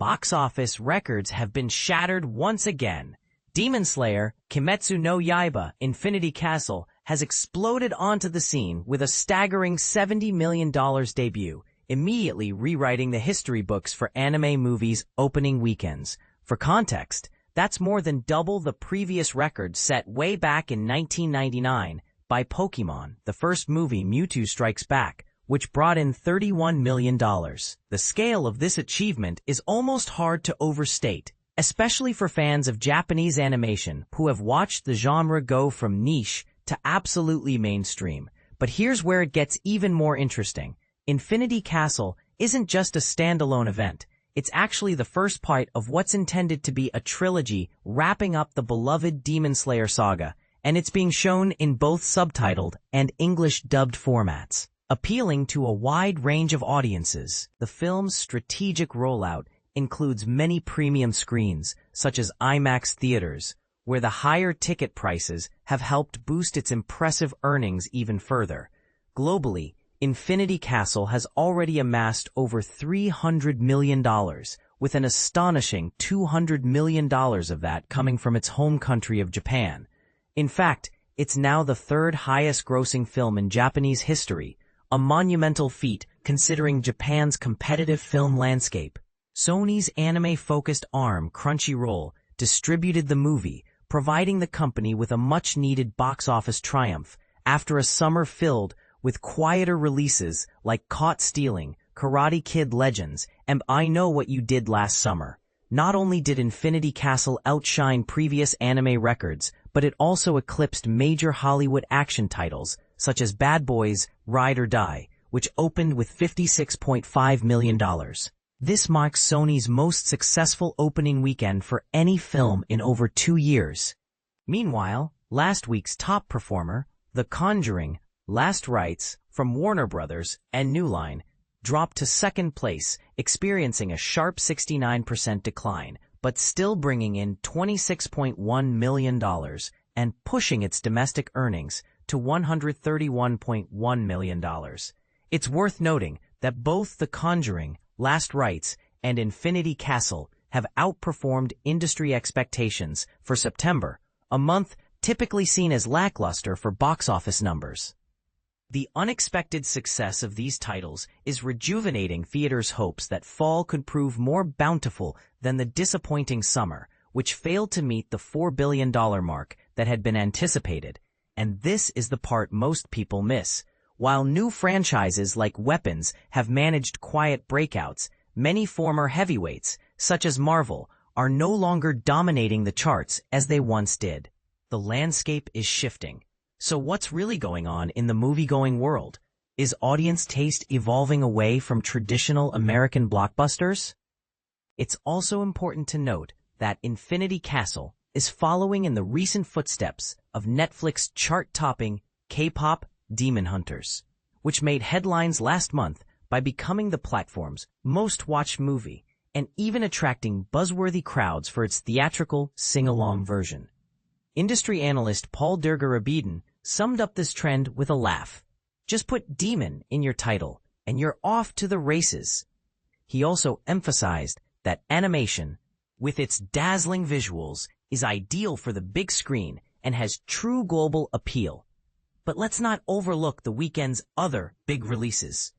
Box office records have been shattered once again. Demon Slayer, Kimetsu no Yaiba Infinity Castle has exploded onto the scene with a staggering $70 million debut, immediately rewriting the history books for anime movies' opening weekends. For context, that's more than double the previous record set way back in 1999 by Pokémon, the first movie Mewtwo Strikes Back, which brought in $31 million. The scale of this achievement is almost hard to overstate, especially for fans of Japanese animation who have watched the genre go from niche to absolutely mainstream. But here's where it gets even more interesting. Infinity Castle isn't just a standalone event. It's actually the first part of what's intended to be a trilogy wrapping up the beloved Demon Slayer saga, and it's being shown in both subtitled and English-dubbed formats, appealing to a wide range of audiences. The film's strategic rollout includes many premium screens, such as Imax theaters, where the higher ticket prices have helped boost its impressive earnings even further. Globally, Infinity Castle has already amassed over $300 million, with an astonishing $200 million of that coming from its home country of Japan. In fact, it's now the third highest-grossing film in Japanese history, a monumental feat considering Japan's competitive film landscape. Sony's anime-focused arm, Crunchyroll, distributed the movie, providing the company with a much-needed box office triumph after a summer filled with quieter releases like Caught Stealing, Karate Kid Legends, and I Know What You Did Last Summer. Not only did Infinity Castle outshine previous anime records, but it also eclipsed major Hollywood action titles such as Bad Boys, Ride or Die, which opened with $56.5 million. This marks Sony's most successful opening weekend for any film in over 2 years. Meanwhile, last week's top performer, The Conjuring: Last Rites from Warner Bros. And New Line, dropped to second place, experiencing a sharp 69% decline, but still bringing in $26.1 million and pushing its domestic earnings to $131.1 million. It's worth noting that both The Conjuring: Last Rites and Infinity Castle have outperformed industry expectations for September, a month typically seen as lackluster for box office numbers. The unexpected success of these titles is rejuvenating theaters' hopes that fall could prove more bountiful than the disappointing summer, which failed to meet the $4 billion mark that had been anticipated. And this is the part most people miss. While new franchises like Weapons have managed quiet breakouts, many former heavyweights, such as Marvel, are no longer dominating the charts as they once did. The landscape is shifting. So what's really going on in the movie-going world? Is audience taste evolving away from traditional American blockbusters? It's also important to note that Infinity Castle is following in the recent footsteps of Netflix chart-topping K-pop Demon Hunters, which made headlines last month by becoming the platform's most-watched movie and even attracting buzzworthy crowds for its theatrical sing-along version. Industry analyst Paul Dergarabedin summed up this trend with a laugh. Just put demon in your title, and you're off to the races. He also emphasized that animation, with its dazzling visuals, is ideal for the big screen and has true global appeal. But let's not overlook the weekend's other big releases.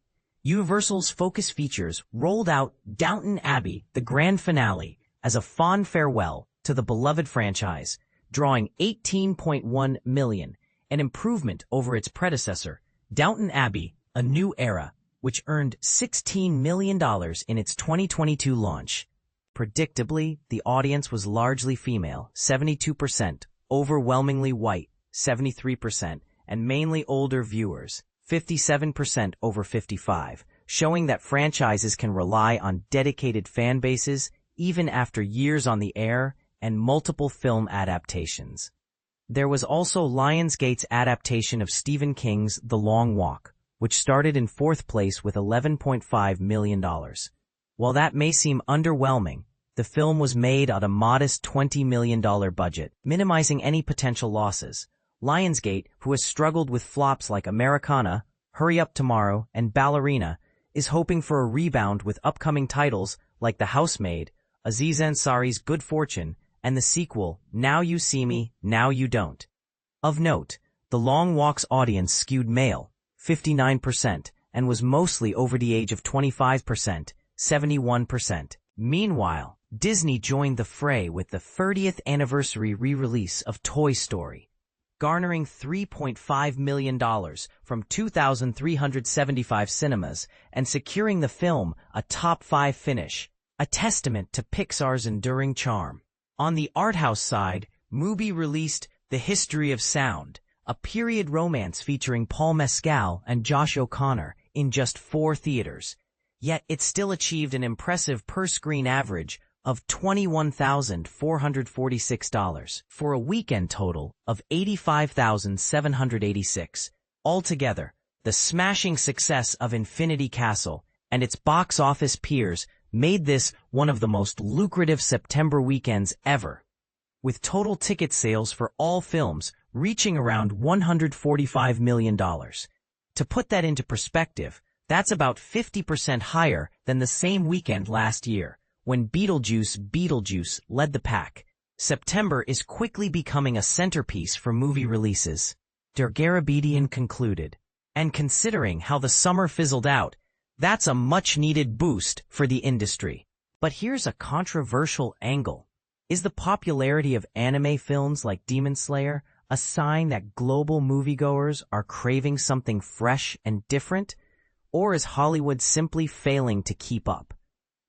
Universal's Focus Features rolled out Downton Abbey, the grand finale, as a fond farewell to the beloved franchise, drawing $18.1 million, an improvement over its predecessor, Downton Abbey: A New Era, which earned $16 million in its 2022 launch. Predictably, the audience was largely female, 72%, overwhelmingly white, 73%, and mainly older viewers, 57% over 55, showing that franchises can rely on dedicated fan bases even after years on the air and multiple film adaptations. There was also Lionsgate's adaptation of Stephen King's The Long Walk, which started in fourth place with $11.5 million. While that may seem underwhelming, the film was made at a modest $20 million budget, minimizing any potential losses. Lionsgate, who has struggled with flops like Americana, Hurry Up Tomorrow, and Ballerina, is hoping for a rebound with upcoming titles like The Housemaid, Aziz Ansari's Good Fortune, and the sequel, Now You See Me, Now You Don't. Of note, The Long Walk's audience skewed male, 59%, and was mostly over the age of 25%, 71%. Meanwhile, Disney joined the fray with the 30th anniversary re-release of Toy Story, garnering $3.5 million from 2,375 cinemas and securing the film a top 5 finish, a testament to Pixar's enduring charm. On the art house side, Mubi released The History of Sound, a period romance featuring Paul Mescal and Josh O'Connor in just 4 theaters. Yet it still achieved an impressive per-screen average of $21,446 for a weekend total of $85,786. Altogether, the smashing success of Infinity Castle and its box office peers made this one of the most lucrative September weekends ever, with total ticket sales for all films reaching around $145 million. To put that into perspective, that's about 50% higher than the same weekend last year, when Beetlejuice led the pack. September is quickly becoming a centerpiece for movie releases. Der Garabedian concluded. And considering how the summer fizzled out, that's a much-needed boost for the industry. But here's a controversial angle. Is the popularity of anime films like Demon Slayer a sign that global moviegoers are craving something fresh and different? Or is Hollywood simply failing to keep up?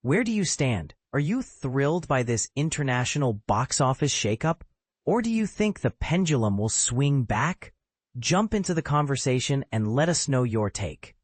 Where do you stand? Are you thrilled by this international box office shakeup? Or do you think the pendulum will swing back? Jump into the conversation and let us know your take.